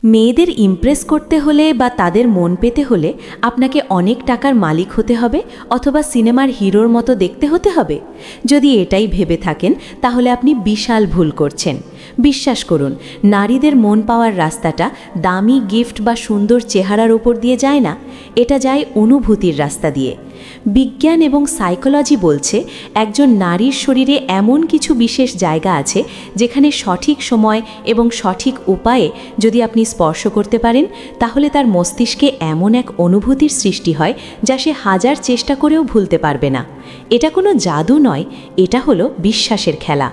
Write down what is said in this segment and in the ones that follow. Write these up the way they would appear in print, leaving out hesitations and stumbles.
মেয়েদের ইমপ্রেস করতে হলে বা তাদের মন পেতে হলে আপনাকে অনেক টাকার মালিক হতে হবে অথবা সিনেমার হিরোর মতো দেখতে হতে হবে। যদি এটাই ভেবে থাকেন তাহলে আপনি বিশাল ভুল করছেন। বিশ্বাস করুন, নারীদের মন পাওয়ার রাস্তাটা দামি গিফট বা সুন্দর চেহারার ওপর দিয়ে যায় না, এটা যায় অনুভূতির রাস্তা দিয়ে। বিজ্ঞান এবং সাইকোলজি বলছে একজন নারীর শরীরে এমন কিছু বিশেষ জায়গা আছে যেখানে সঠিক সময় এবং সঠিক উপায়ে যদি আপনি স্পর্শ করতে পারেন তাহলে তার মস্তিষ্কে এমন এক অনুভূতির সৃষ্টি হয় যা সে হাজার চেষ্টা করেও ভুলতে পারবে না। এটা কোনো জাদু নয়, এটা হলো বিশ্বাসের খেলা।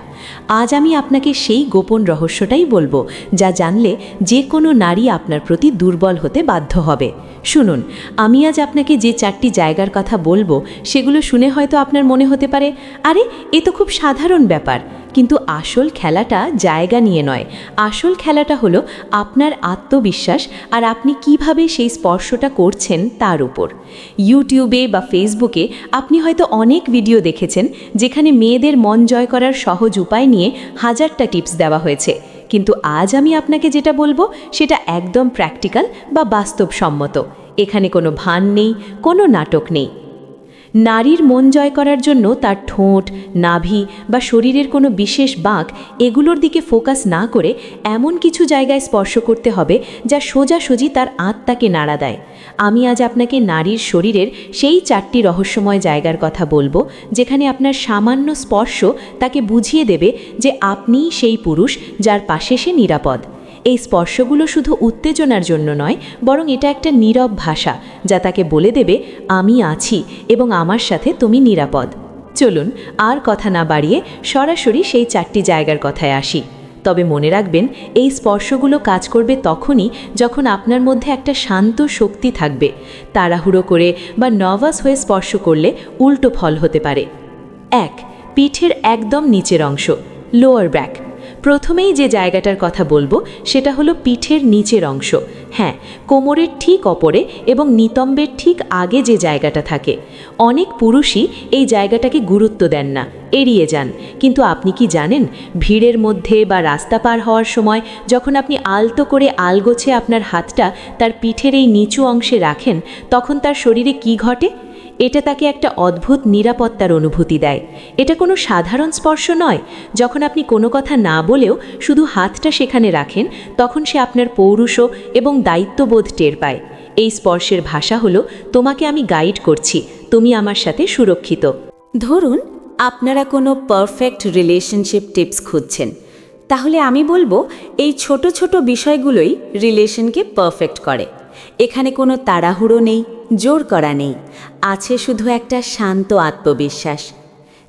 আজ আমি আপনাকে সেই গোপন রহস্যটাই বলবো যা জানলে যে কোনো নারী আপনার প্রতি দুর্বল হতে বাধ্য হবে। শুনুন, আমি আজ আপনাকে যে 4টি জায়গার কথা বলবো সেগুলো শুনে হয়তো আপনার মনে হতে পারে, আরে এ তো খুব সাধারণ ব্যাপার। কিন্তু আসল খেলাটা জায়গা নিয়ে নয়, আসল খেলাটা হলো আপনার আত্মবিশ্বাস আর আপনি কিভাবে সেই স্পর্শটা করছেন তার উপর। ইউটিউবে বা ফেসবুকে আপনি হয়তো অনেক ভিডিও দেখেছেন যেখানে মেয়েদের মন জয় করার সহজ উপায় নিয়ে হাজারটা টিপস দেওয়া হয়েছে, কিন্তু আজ আমি আপনাকে যেটা বলবো সেটা একদম প্র্যাকটিক্যাল বা বাস্তবসম্মত। এখানে কোনো ভান নেই, কোনো নাটক নেই। নারীর মন জয় করার জন্য তার ঠোঁট, নাভি বা শরীরের কোনো বিশেষ বাঁক এগুলোর দিকে ফোকাস না করে এমন কিছু জায়গায় স্পর্শ করতে হবে যা সোজাসুজি তার আত্মাকে নাড়া দেয়। আমি আজ আপনাকে নারীর শরীরের সেই 4টি রহস্যময় জায়গার কথা বলবো যেখানে আপনার সামান্য স্পর্শ তাকে বুঝিয়ে দেবে যে আপনিই সেই পুরুষ যার পাশে সে নিরাপদ। এই স্পর্শগুলো শুধু উত্তেজনার জন্য নয়, বরং এটা একটা নীরব ভাষা যা তাকে বলে দেবে আমি আছি এবং আমার সাথে তুমি নিরাপদ। চলুন আর কথা না বাড়িয়ে সরাসরি সেই 4টি জায়গার কথায় আসি। তবে মনে রাখবেন, এই স্পর্শগুলো কাজ করবে তখনই যখন আপনার মধ্যে একটা শান্ত শক্তি থাকবে। তাড়াহুড়ো করে বা নার্ভাস হয়ে স্পর্শ করলে উল্টো ফল হতে পারে। 1. পিঠের একদম নিচের অংশ, লোয়ার ব্যাক। প্রথমেই যে জায়গাটার কথা বলবো সেটা হলো পিঠের নিচের অংশ। হ্যাঁ, কোমরের ঠিক ওপরে এবং নিতম্বের ঠিক আগে যে জায়গাটা থাকে। অনেক পুরুষই এই জায়গাটাকে গুরুত্ব দেন না, এড়িয়ে যান। কিন্তু আপনি কি জানেন, ভিড়ের মধ্যে বা রাস্তা পার হওয়ার সময় যখন আপনি আলতো করে আলগোছে আপনার হাতটা তার পিঠের এই নিচু অংশে রাখেন, তখন তার শরীরে কি ঘটে? এটা তাকে একটা অদ্ভুত নিরাপত্তার অনুভূতি দেয়। এটা কোনো সাধারণ স্পর্শ নয়। যখন আপনি কোনো কথা না বলেও শুধু হাতটা সেখানে রাখেন, তখন সে আপনার পৌরুষ এবং দায়িত্ববোধ টের পায়। এই স্পর্শের ভাষা হলো তোমাকে আমি গাইড করছি, তুমি আমার সাথে সুরক্ষিত। ধরুন আপনারা কোনো পারফেক্ট রিলেশনশিপ টিপস খুঁজছেন, তাহলে আমি বলবো এই ছোট ছোট বিষয়গুলোই রিলেশনকে পারফেক্ট করে। এখানে কোনো তাড়াহুড়ো নেই, জোর করা নেই, আছে শুধু একটা শান্ত আত্মবিশ্বাস।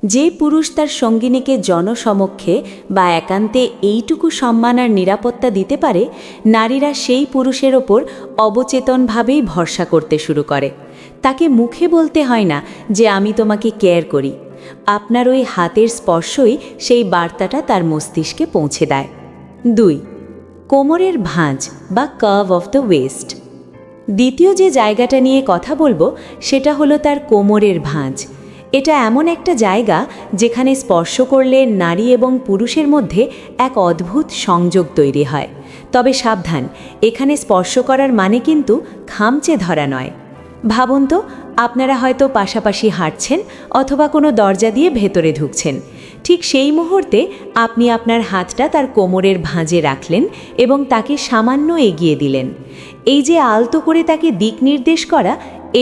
যে পুরুষ তার সঙ্গিনীকে জনসমক্ষে বা একান্তে এইটুকু সম্মান আর নিরাপত্তা দিতে পারে, নারীরা সেই পুরুষের ওপর অবচেতনভাবেই ভরসা করতে শুরু করে। তাকে মুখে বলতে হয় না যে আমি তোমাকে কেয়ার করি। আপনার ওই হাতের স্পর্শই সেই বার্তাটা তার মস্তিষ্কে পৌঁছে দেয়। 2. কোমরের ভাঁজ বা কার্ভ অফ দ্য ওয়েস্ট। দ্বিতীয় যে জায়গাটা নিয়ে কথা বলবো সেটা হলো তার কোমরের ভাঁজ। এটা এমন একটা জায়গা যেখানে স্পর্শ করলে নারী এবং পুরুষের মধ্যে এক অদ্ভুত সংযোগ তৈরি হয়। তবে সাবধান, এখানে স্পর্শ করার মানে কিন্তু খামচে ধরা নয়। ভাবুন তো, আপনারা হয়তো পাশাপাশি হাঁটছেন অথবা কোনো দরজা দিয়ে ভেতরে ঢুকছেন। ঠিক সেই মুহূর্তে আপনি আপনার হাতটা তার কোমরের ভাঁজে রাখলেন এবং তাকে সামান্য এগিয়ে দিলেন। এই যে আলতো করে তাকে দিক নির্দেশ করা,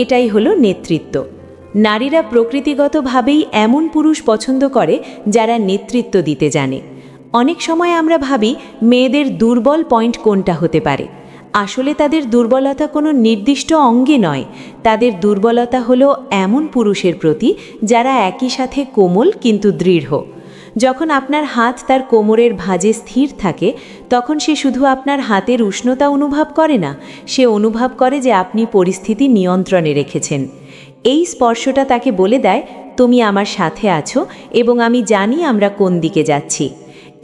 এটাই হলো নেতৃত্ব। নারীরা প্রকৃতিগতভাবেই এমন পুরুষ পছন্দ করে যারা নেতৃত্ব দিতে জানে। অনেক সময় আমরা ভাবি মেয়েদের দুর্বল পয়েন্ট কোনটা হতে পারে। আসলে তাদের দুর্বলতা কোনো নির্দিষ্ট অঙ্গে নয়, তাদের দুর্বলতা হলো এমন পুরুষের প্রতি যারা একই সাথে কোমল কিন্তু দৃঢ়। যখন আপনার হাত তার কোমরের ভাঁজে স্থির থাকে, তখন সে শুধু আপনার হাতের উষ্ণতা অনুভব করে না, সে অনুভব করে যে আপনি পরিস্থিতি নিয়ন্ত্রণে রেখেছেন। এই স্পর্শটা তাকে বলে দেয় তুমি আমার সাথে আছো এবং আমি জানি আমরা কোন দিকে যাচ্ছি।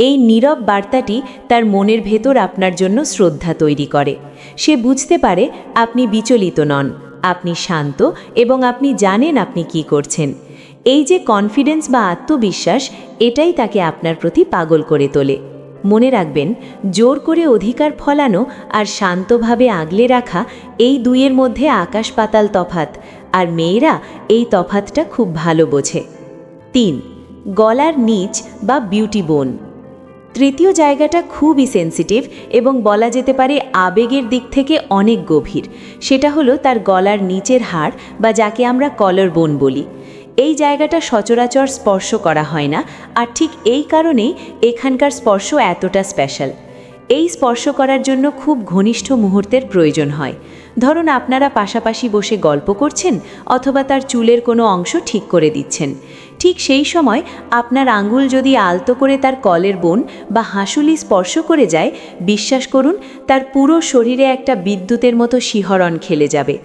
এই নীরব বার্তাটি তার মনের ভেতর আপনার জন্য শ্রদ্ধা তৈরি করে। সে বুঝতে পারে আপনি বিচলিত নন, আপনি শান্ত এবং আপনি জানেন আপনি কি করছেন। এই যে কনফিডেন্স বা আত্মবিশ্বাস, এটাই তাকে আপনার প্রতি পাগল করে তোলে। মনে রাখবেন, জোর করে অধিকার ফলানো আর শান্তভাবে আগলে রাখা এই দুইয়ের মধ্যে আকাশ পাতাল তফাৎ, আর মেয়েরা এই তফাৎটা খুব ভালো বোঝে। 3. গলার নিচ বা বিউটি বোন। তৃতীয় জায়গাটা খুবই সেন্সিটিভ এবং বলা যেতে পারে আবেগের দিক থেকে অনেক গভীর। সেটা হলো তার গলার নিচের হাড়, বা যাকে আমরা কলার বোন বলি। এই জায়গাটা সচরাচর স্পর্শ করা হয় না, আর ঠিক এই কারণেই এখানকার স্পর্শ এতটা স্পেশাল। এই স্পর্শ করার জন্য খুব ঘনিষ্ঠ মুহূর্তের প্রয়োজন হয়। ধরুন আপনারা পাশাপাশি বসে গল্প করছেন অথবা তার চুলের কোনো অংশ ঠিক করে দিচ্ছেন। ঠিক সেই সময় আপনার আঙ্গুল যদি আলতো করে তার কলের বোন বা হাঁসুলি স্পর্শ করে যায়, বিশ্বাস করুন তার পুরো শরীরে একটা বিদ্যুতের মতো শিহরণ খেলে যাবে।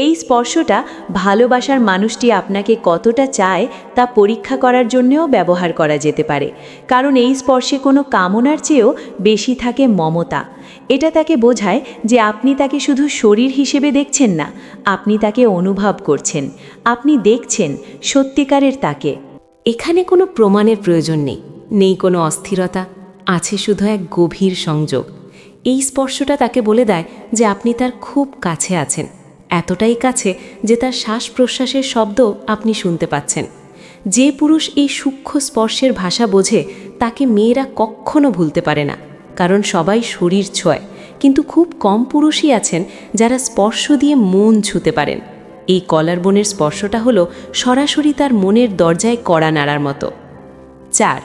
এই স্পর্শটা ভালোবাসার মানুষটি আপনাকে কতটা চায় তা পরীক্ষা করার জন্যও ব্যবহার করা যেতে পারে, কারণ এই স্পর্শে কোনো কামনার চেয়েও বেশি থাকে মমতা। এটা তাকে বোঝায় যে আপনি তাকে শুধু শরীর হিসেবে দেখছেন না, আপনি তাকে অনুভব করছেন, আপনি দেখছেন সত্যিকারের তাকে। এখানে কোনো প্রমাণের প্রয়োজন নেই, নেই কোনো অস্থিরতা, আছে শুধু এক গভীর সংযোগ। এই স্পর্শটা তাকে বলে দেয় যে আপনি তার খুব কাছে আছেন, এতটাই কাছে যে তার শ্বাস প্রশ্বাসের শব্দ আপনি শুনতে পাচ্ছেন। যে পুরুষ এই সূক্ষ্ম স্পর্শের ভাষা বোঝে তাকে মেয়েরা কখনো ভুলতে পারে না, কারণ সবাই শরীর ছোঁয়, কিন্তু খুব কম পুরুষই আছেন যারা স্পর্শ দিয়ে মন ছুঁতে পারেন। এই কলার বোনের স্পর্শটা হলো সরাসরি তার মনের দরজায় কড়া নাড়ার মতো। 4.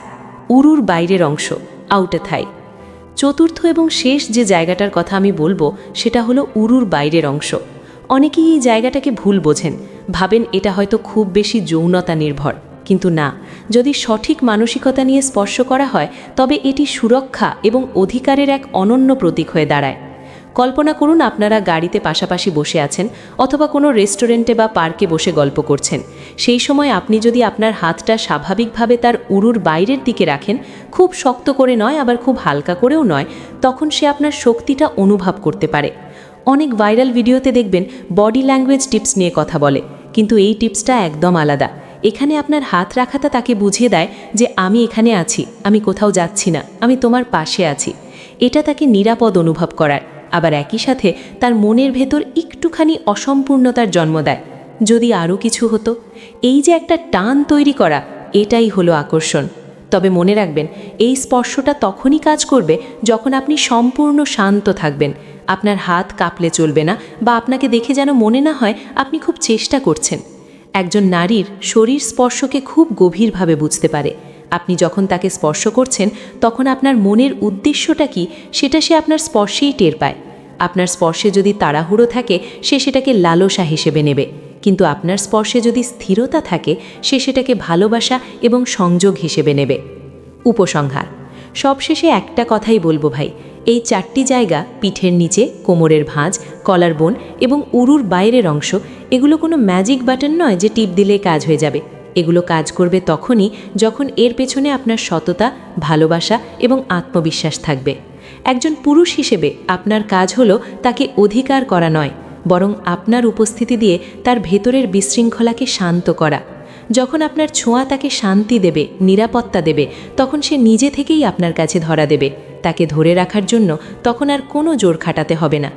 উরুর বাইরের অংশ, আউটার থাই। চতুর্থ এবং শেষ যে জায়গাটার কথা আমি বলবো সেটা হলো উরুর বাইরের অংশ। অনেকেই এই জায়গাটাকে ভুল বোঝেন, ভাবেন এটা হয়তো খুব বেশি যৌনতা নির্ভর, কিন্তু না। যদি সঠিক মানসিকতা নিয়ে স্পর্শ করা হয় তবে এটি সুরক্ষা এবং অধিকারের এক অনন্য প্রতীক হয়ে দাঁড়ায়। কল্পনা করুন আপনারা গাড়িতে পাশাপাশি বসে আছেন অথবা কোনো রেস্টুরেন্টে বা পার্কে বসে গল্প করছেন। সেই সময় আপনি যদি আপনার হাতটা স্বাভাবিকভাবে তার উরুর বাইরের দিকে রাখেন, খুব শক্ত করে নয় আবার খুব হালকা করেও নয়, তখন সে আপনার শক্তিটা অনুভব করতে পারে। অনেক ভাইরাল ভিডিওতে দেখবেন বডি ল্যাঙ্গুয়েজ টিপস নিয়ে কথা বলে, কিন্তু এই টিপসটা একদম আলাদা। এখানে আপনার হাত রাখাটা তাকে বুঝিয়ে দেয় যে আমি এখানে আছি, আমি কোথাও যাচ্ছি না, আমি তোমার পাশে আছি। এটা তাকে নিরাপদ অনুভব করায়, আবার একই সাথে তার মনের ভেতর একটুখানি অসম্পূর্ণতার জন্ম দেয়। যদি আরও কিছু হতো, এই যে একটা টান তৈরি করা, এটাই হলো আকর্ষণ। তবে মনে রাখবেন, এই স্পর্শটা তখনই কাজ করবে যখন আপনি সম্পূর্ণ শান্ত থাকবেন। আপনার হাত কাঁপলে চলবে না, বা আপনাকে দেখে যেন মনে না হয় আপনি খুব চেষ্টা করছেন। একজন নারীর শরীর স্পর্শকে খুব গভীরভাবে বুঝতে পারে। আপনি যখন তাকে স্পর্শ করছেন তখন আপনার মনের উদ্দেশ্যটা কি সেটা সে আপনার স্পর্শেই টের পায়। আপনার স্পর্শে যদি তাড়াহুড়ো থাকে সে সেটাকে লালসা হিসেবে নেবে, কিন্তু আপনার স্পর্শে যদি স্থিরতা থাকে সে সেটাকে ভালোবাসা এবং সংযোগ হিসেবে নেবে। উপসংহার, সবশেষে একটা কথাই বলবো ভাই, এই 4টি জায়গা, পিঠের নিচে, কোমরের ভাঁজ, কলার বোন এবং উরুর বাইরের অংশ, এগুলো কোনো ম্যাজিক বাটন নয় যে টিপ দিলে কাজ হয়ে যাবে। এগুলো কাজ করবে তখনই যখন এর পেছনে আপনার সততা, ভালোবাসা এবং আত্মবিশ্বাস থাকবে। একজন পুরুষ হিসেবে আপনার কাজ হলো তাকে অধিকার করা নয়, বরং আপনার উপস্থিতি দিয়ে তার ভেতরের বিশৃঙ্খলাকে শান্ত করা। যখন আপনার ছোঁয়া তাকে শান্তি দেবে, নিরাপত্তা দেবে, তখন সে নিজে থেকেই আপনার কাছে ধরা দেবে। তাকে ধরে রাখার জন্য তখন আর কোনো জোর খাটাতে হবে না।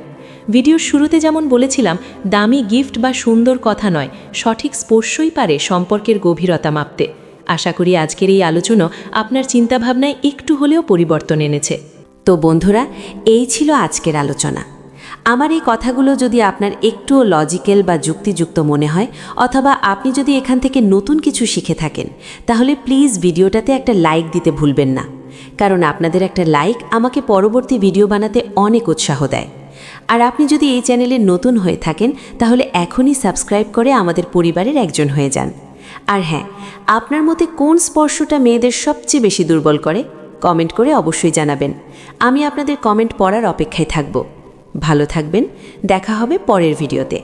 ভিডিওর শুরুতে যেমন বলেছিলাম, দামি গিফট বা সুন্দর কথা নয়, সঠিক স্পর্শই পারে সম্পর্কের গভীরতা মাপতে। আশা করি আজকের এই আলোচনা আপনার চিন্তাভাবনায় একটু হলেও পরিবর্তন এনেছে। তো বন্ধুরা, এই ছিল আজকের আলোচনা। আমার এই কথাগুলো যদি আপনার একটুও লজিক্যাল বা যুক্তিযুক্ত মনে হয়, অথবা আপনি যদি এখান থেকে নতুন কিছু শিখে থাকেন, তাহলে প্লিজ ভিডিওটাতে একটা লাইক দিতে ভুলবেন না, কারণ আপনাদের একটা লাইক আমাকে পরবর্তী ভিডিও বানাতে অনেক উৎসাহ দেয়। আর আপনি যদি এই চ্যানেলে নতুন হয়ে থাকেন তাহলে এখনই সাবস্ক্রাইব করে আমাদের পরিবারের একজন হয়ে যান। আর হ্যাঁ, আপনার মতে কোন স্পর্শটা মেয়েদের সবচেয়ে বেশি দুর্বল করে, কমেন্ট করে অবশ্যই জানাবেন। আমি আপনাদের কমেন্ট পড়ার অপেক্ষায় থাকব। ভালো থাকবেন, দেখা হবে পরের ভিডিওতে।